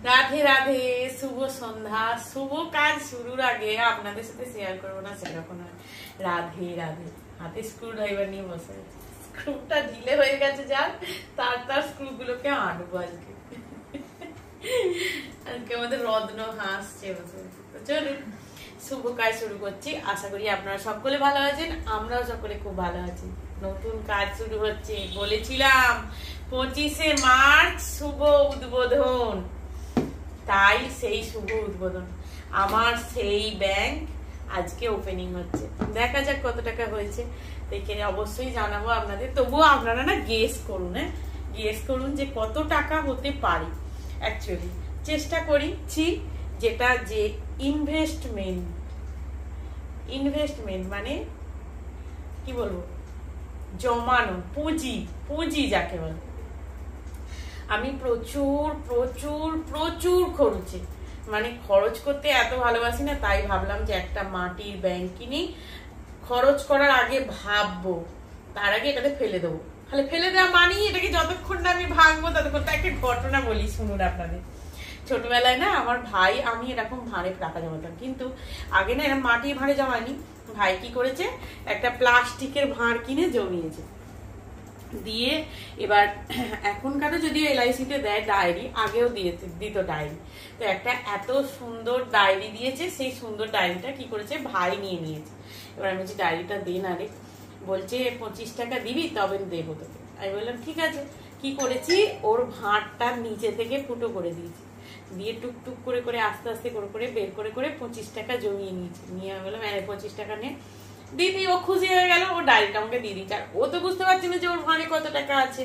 রাধে রাধে, শুভ সন্ধ্যা। শুভ কাজ শুরুর আগে আপনাদের সাথে শেয়ার করবো না সেরকম নয়। রাধে রাধে। হাতে স্ক্রু ড্রাইভার নিয়ে বসে আছে, স্ক্রুটা ঢিলে হয়ে গেছে যার, তার স্ক্রু গুলোকে আনবো আজকে। আজকে আমাদের রত্ন হাসছে বসে। চলুন শুভ কাজ শুরু করছি। আশা করি আপনারা সকলে ভালো আছেন, আমরাও সকলে খুব ভালো আছি। নতুন কাজ শুরু হচ্ছে, বলেছিলাম 25শে মার্চ শুভ উদ্বোধন, তাই সেই শুভ উদ্বোধন আমার সেই ব্যাংক আজকে ওপেনিং হচ্ছে। দেখা যাক কত টাকা হয়েছে, দেখে অবশ্যই জানাবো আপনাদের। তবুও আপনারা না গেস করুন, গেস করুন যে কত টাকা হতে পারে। অ্যাকচুয়ালি চেষ্টা করেছি যেটা যে ইনভেস্টমেন্ট মানে কি বলবো, জমানো পুঁজি যাকে বলে। আমি প্রচুর প্রচুর প্রচুর খরচে মানে খরচ করতে এত ভালোবাসি না, তাই ভাবলাম যে একটা মাটির ব্যাংক কিনি। খরচ করার আগে ভাববো, তার আগে এটাকে ফেলে দেবো। তাহলে ফেলে দেওয়া মানি এটাকে যতক্ষণ না আমি ভাঙবো ততক্ষণ। একটা ঘটনা বলি শুনুন আপনাদের। ছোটবেলায় না আমার ভাই, আমি এরকম ভাঁড়ে টাকা জমাতাম, কিন্তু আগে না এরকম মাটির ভাঁড়ে জমায়নি। ভাই কি করেছে, একটা প্লাস্টিকের ভাঁড় কিনে জমিয়েছে। দিয়ে এবার এখনকারও যদিও LIC-তে দেয় ডায়েরি, আগেও দিত ডায়েরি। তো একটা এত সুন্দর ডায়েরি দিয়েছে, সেই সুন্দর ডায়েরিটা কি করেছে ভাই নিয়ে নিয়েছে। এবার আমি বলছি ডায়েরিটা দে না রে, বলছে 25 টাকা দিবি তবে দেবো তোকে। আমি বললাম ঠিক আছে। কি করেছি, ওর ভাঁড়টার নিচে থেকে ফুটো করে দিয়েছি, দিয়ে টুকটুক করে করে আস্তে আস্তে করে বের করে 25 টাকা জমিয়ে নিয়েছি। নিয়ে আমি বললাম 25 টাকা নে দিদি। ও খুশি হয়ে গেল, ও ডায়েরিটা আমাকে দিয়ে দিচ্ছে। আর ও তো বুঝতে পারছে না যে ওর ভাঁড়ে কত টাকা আছে।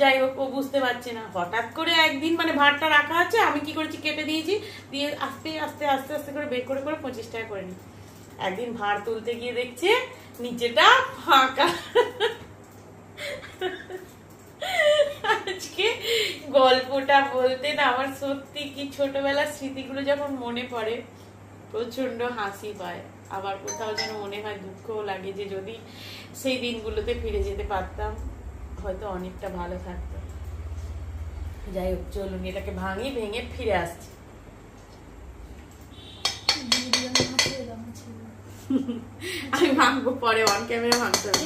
যাই হোক, ও বুঝতে পারছে না। হঠাৎ করে একদিন মানে ভাঁড়টা রাখা আছে, আমি কি করেছি কেটে দিয়েছি, দিয়ে আস্তে আস্তে আস্তে আস্তে করে বের করে 25 টাকা করে নি। একদিন ভাঁড় তুলতে গিয়ে দেখছে নিচেটা ফাঁকা। আজকে গল্পটা বলতে না আমার সত্যি কি ছোটবেলার স্মৃতিগুলো যখন মনে পড়ে প্রচন্ড হাসি পায়, আবার কোথাও যেন মনে হয় দুঃখও লাগে যে যদি সেই দিনগুলোতে ফিরে যেতে পারতাম হয়তো অনেকটা ভালো থাকতাম। যাই হোক চলুন এটাকে ভেঙে ফিরে আসছি। আমি ভাঙবো পরে, অন ক্যামেরা ভাঙতে হবে,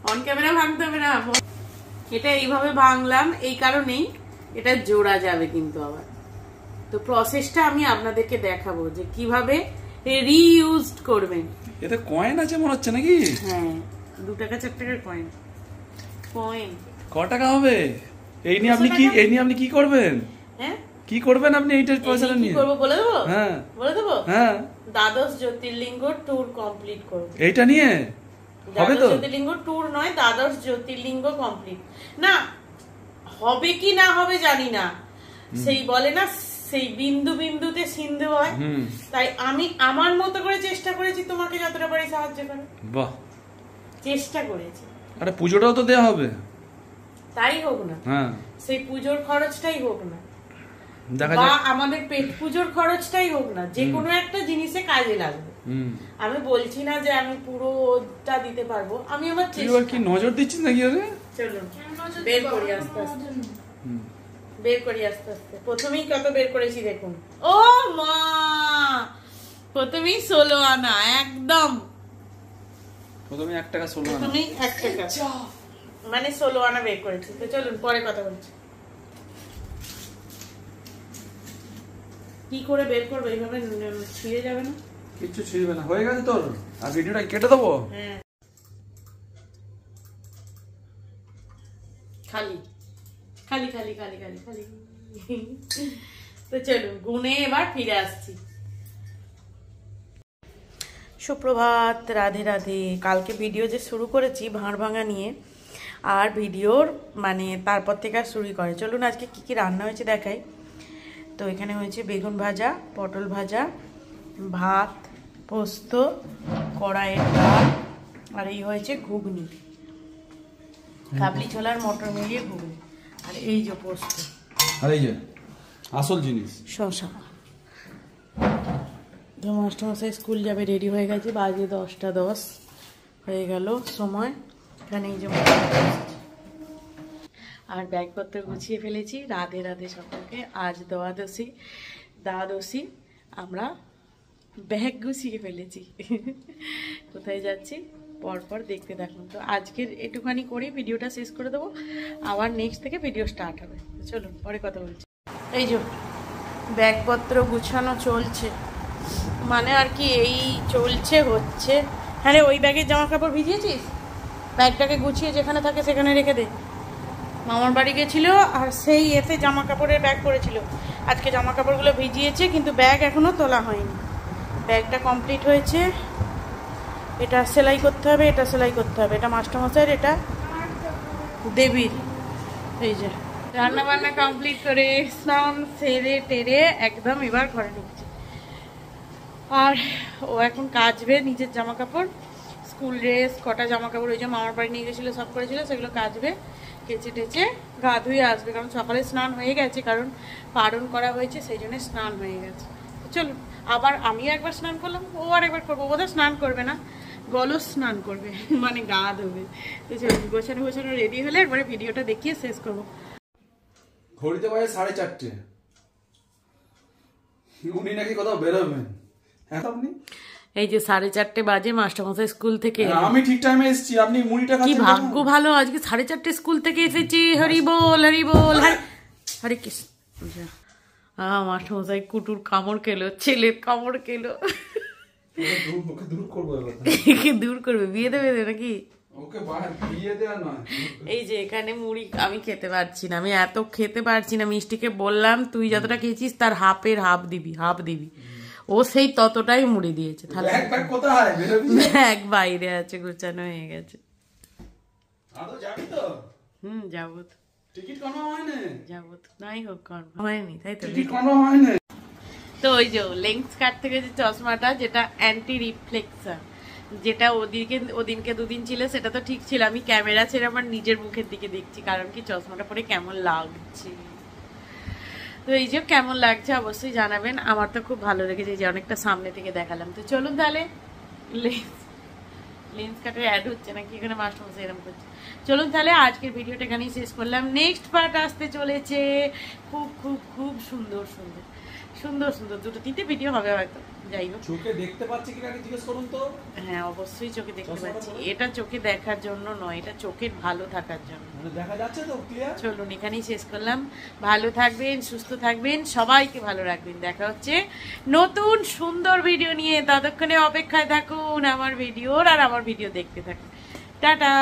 অন ক্যামেরা ভাঙতে হবে না। এটা এইভাবে ভাঙলাম এই কারণেই, এটা জোড়া যাবে কিন্তু আবার। তো প্রসেসটা আমি আপনাদেরকে দেখাবো যে কিভাবে রিইউজড করবেন। এতে কয়েন আছে মনে হচ্ছে নাকি? হ্যাঁ, 2 টাকা 4 টাকার কয়েন। ক টাকা হবে? এই নিয়ে আপনি কি করবেন? হ্যাঁ, কি করবেন আপনি এইটা পয়সাটা নিয়ে? কি করব বলে দেবো? হ্যাঁ বলে দেবো। হ্যাঁ, দ্বাদশ জ্যোতির্লিঙ্গ ট্যুর কমপ্লিট করব। এইটা নিয়ে হবে তো? জ্যোতির্লিঙ্গ ট্যুর নয়, দ্বাদশ জ্যোতির্লিঙ্গ কমপ্লিট। না হবে কি না হবে জানি না, সেই বলে না সেই বিন্দু বিন্দুতে সিন্ধু হয়। তাই আমি আমার মতো করে চেষ্টা করেছি তোমাকে যতটা পারি সাহায্য করার। বাহ, চেষ্টা করেছি। আরে পুজোটাও তো দেয়া হবে। তাই হোক না, হ্যাঁ, সেই পুজোর খরচটাই হোক না, বা আমাদের পেট পুজোর খরচটাই হোক না, যে কোনো একটা জিনিসে কাজে লাগবে। আমি বলছি না যে আমি পুরোটা দিতে পারবো, আমি আমার চেষ্টা। কি নজর দিচ্ছিস নাকি? আরে চলুন বের করি আস্তে আস্তে, বের করি আস্তে আস্তে। প্রথমেই কত বের করেছি দেখুন। ও মা, প্রথমেই 16 আনা, একদম প্রথমে 1 টাকা 16 আনা, প্রথমেই 1 টাকা মানে 16 আনা বের করেছি। তো চলুন পরে কথা বলছি। কি করে বের করবো, এইভাবে ছিঁড়ে যাবে না? কিচ্ছু ছিঁড়বে না, হয়ে গেছে তোর। আর ভিডিওটা কেটে দেবো? হ্যাঁ, খালি খালি খালি খালি খালি খালি। তো চলুন গুনে এবার ফিরে আসছি। সুপ্রভাত, রাধে রাধে। কালকে ভিডিও যে শুরু করেছি ভাঁড় ভাঙা নিয়ে, আর ভিডিওর মানে তারপর থেকে আর শুরু করে। চলুন আজকে কি কি রান্না হয়েছে দেখাই। তো এখানে হয়েছে বেগুন ভাজা, পটল ভাজা, ভাত, পোস্ত, কড়াইয়ের ডাল, আর এই হয়েছে ঘুগনি, কাবলি ছোলার মটর মিলিয়ে ঘুগনি, আর এই যে পোস্ত, আর এই যে আসল জিনিস শসা। তো মাস্টারমশাই স্কুল যাবে, রেডি হয়ে গেছে, বাজে 10টা 10 হয়ে গেল সময়। এখানে এই যে আর ব্যাগপত্র গুছিয়ে ফেলেছি। রাধে রাধে সকলকে। আজ দ্বাদশী আমরা ব্যাগ গুছিয়ে ফেলেছি। কোথায় যাচ্ছি পরপর দেখতে থাকুন। তো আজকের একটুখানি করে ভিডিওটা শেষ করে দেবো, আবার নেক্সট থেকে ভিডিও স্টার্ট হবে। চলুন পরে কথা বলছি। এই যে ব্যাগপত্র গুছানো চলছে, মানে আর কি এই চলছে হচ্ছে। হ্যাঁ রে, ওই ব্যাগের জামা কাপড় ভিজিয়েছিস? ব্যাগটাকে গুছিয়ে যেখানে থাকে সেখানে রেখে দে। মামার বাড়ি গেছিল আর সেই এতে জামা কাপড়ের ব্যাগ পড়েছিল। আজকে জামা কাপড়গুলো ভিজিয়েছে, কিন্তু ব্যাগ এখনো তোলা হয়নি। ব্যাগটা কমপ্লিট হয়েছে। এটা সেলাই করতে হবে, এটা সেলাই করতে হবে। এটা মাস্টারমশাইয়ের, এটা দেবীর। এই যে রান্না বান্না কমপ্লিট করে স্নান সেরে টেরে একদম এবার ঘরে ঢুকছে। আর ও এখন কাচবে নিজের জামা কাপড়, স্কুল ড্রেস, কটা জামা কাপড় ওই যে মামার বাড়ি নিয়ে গেছিলো, সব করেছিল, সেগুলো কাচবে, কেচে টেচে গা ধুয়ে আসবে। কারণ সকালে স্নান হয়ে গেছে, কারণ পারণ করা হয়েছে, সেই জন্য স্নান হয়ে গেছে। চলুন, আবার আমিও একবার স্নান করলাম, ও আর একবার করবো। বোধহয় স্নান করবে না, গলস স্নান করবে, মানে গা ধোবে। তো চলুন, গোছানো গোছানো রেডি হলে একবারে ভিডিওটা দেখিয়ে শেষ করবো। ঘড়িতে বাজে 4:30। উনি নাকি কোথাও বেরোবেন। হ্যাঁ আপনি? এই যে 4:30 বাজে, মাস্টারমশাই স্কুল থেকে। আমি ঠিক টাইমে এসেছি, আপনি মুড়িটা খাচ্ছেন। কি ভাগ্য ভালো, আজকে 4:30 স্কুল থেকে এসেছি। হরি বল হরি বল, হরে কৃষ্ণ। মাস্টারমশাই কুটুর কামড় খেলো, ছেলের কামড় খেলো। দূর করবে, বিয়ে দেবে নাকি? এই যে এখানে মুড়ি আমি খেতে পারছি না, আমি এত খেতে পারছি না। মিষ্টিকে বললাম তুই যতটা খেয়েছিস তার হাফ দিবি। ও সেই ততটাই মুড়ি দিয়েছে। তাহলে ব্যাগ বাইরে আছে, গোছানো হয়ে গেছে। যাবো তো। টিকিট কনফার্ম হয়নি? যাবো তো, নাই হোক কনফার্ম হয়নি, তাই তো। টিকিট কনফার্ম হয়নি। তো ওই যে লেন্স কাট থেকে যে চশমাটা, যেটা অ্যান্টি রিফ্লেকশন, যেটা ওদিনকে দুদিন ছিল, সেটা তো ঠিক ছিল। আমি ক্যামেরা ছেড়ে আমার নিজের মুখের দিকে দেখছি, কারণ কি চশমাটা পরে কেমন লাগছে। তো এই যে কেমন লাগছে অবশ্যই জানাবেন। আমার তো খুব ভালো লেগেছে, যে অনেকটা সামনে থেকে দেখালাম। তো চলুন তাহলে, লেন্স কাটের অ্যাড হচ্ছে নাকি এখানে, মাস্টারমশাই এরকম করছে। চলুন তাহলে আজকের ভিডিওটা এখানেই শেষ করলাম। নেক্সট পার্ট আসতে চলেছে, খুব খুব খুব সুন্দর সুন্দর সুন্দর সুন্দর 2-3টে ভিডিও হবে হয়তো। যাই হোক, চোখে দেখতে পাচ্ছি কিনা জিজ্ঞেস করুন তো। হ্যাঁ অবশ্যই চোখে দেখতে পাচ্ছি। এটা চোখে দেখার জন্য নয়, এটা চোখের ভালো থাকার জন্য। দেখা যাচ্ছে তো ক্লিয়ার। চলুন এখানেই শেষ করলাম। ভালো থাকবেন, সুস্থ থাকবেন, সবাইকে ভালো রাখবেন। দেখা হচ্ছে নতুন সুন্দর ভিডিও নিয়ে। ততক্ষণে অপেক্ষায় থাকুন আমার ভিডিওর, আর আমার ভিডিও দেখতে থাকুন। টাটা।